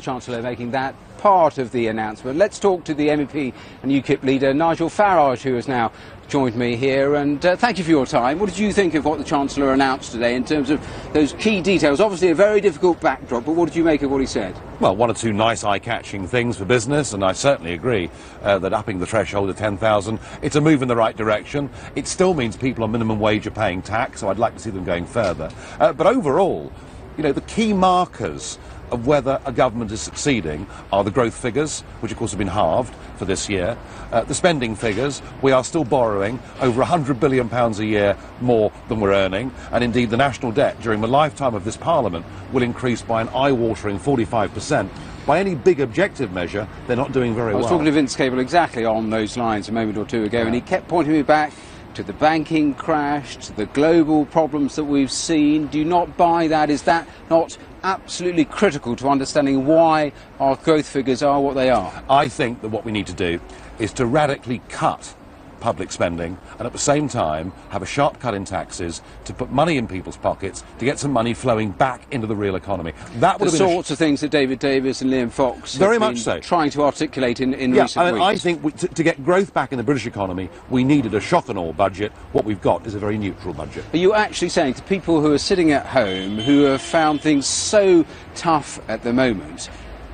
Chancellor making that part of the announcement. Let's talk to the MEP and UKIP leader Nigel Farage, who has now joined me here, and thank you for your time. What did you think of what the Chancellor announced today in terms of those key details? Obviously a very difficult backdrop, but what did you make of what he said? Well, one or two nice eye-catching things for business, and I certainly agree that upping the threshold to 10,000, it's a move in the right direction. It still means people on minimum wage are paying tax, so I'd like to see them going further. But overall, you know, the key markers of whether a government is succeeding are the growth figures, which of course have been halved for this year, the spending figures. We are still borrowing over £100 billion a year more than we're earning, and indeed the national debt during the lifetime of this Parliament will increase by an eye-watering 45%. By any big objective measure, they're not doing very well. I was talking to Vince Cable exactly on those lines a moment or two ago, and he kept pointing me back to the banking crash, to the global problems that we've seen. Do you not buy that? Is that not absolutely critical to understanding why our growth figures are what they are? I think that what we need to do is to radically cut public spending and at the same time have a sharp cut in taxes to put money in people's pockets, to get some money flowing back into the real economy. That would the have been sorts of things that David Davis and Liam Fox very much so trying to articulate in recent weeks. I think to get growth back in the British economy, we needed a shock and awe budget. What we've got is a very neutral budget. Are you actually saying to people who are sitting at home, who have found things so tough at the moment,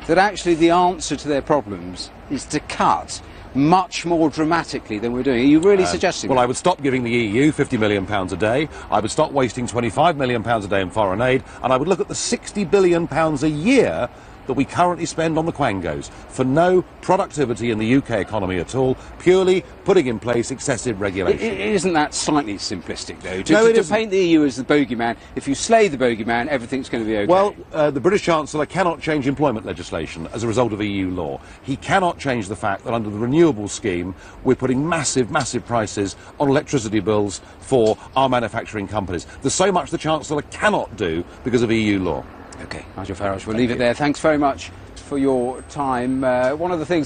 that actually the answer to their problems is to cut much more dramatically than we're doing? Are you really suggesting Well, that? I would stop giving the EU £50 million a day, I would stop wasting £25 million a day in foreign aid, and I would look at the £60 billion a year that we currently spend on the quangos for no productivity in the UK economy at all, purely putting in place excessive regulation. Isn't that slightly simplistic, though? To paint the EU as the bogeyman, if you slay the bogeyman, everything's going to be okay. Well, the British Chancellor cannot change employment legislation as a result of EU law. He cannot change the fact that under the renewables scheme, we're putting massive, massive prices on electricity bills for our manufacturing companies. There's so much the Chancellor cannot do because of EU law. OK, Nigel Farage, we'll leave it there. Thanks very much for your time. One of the things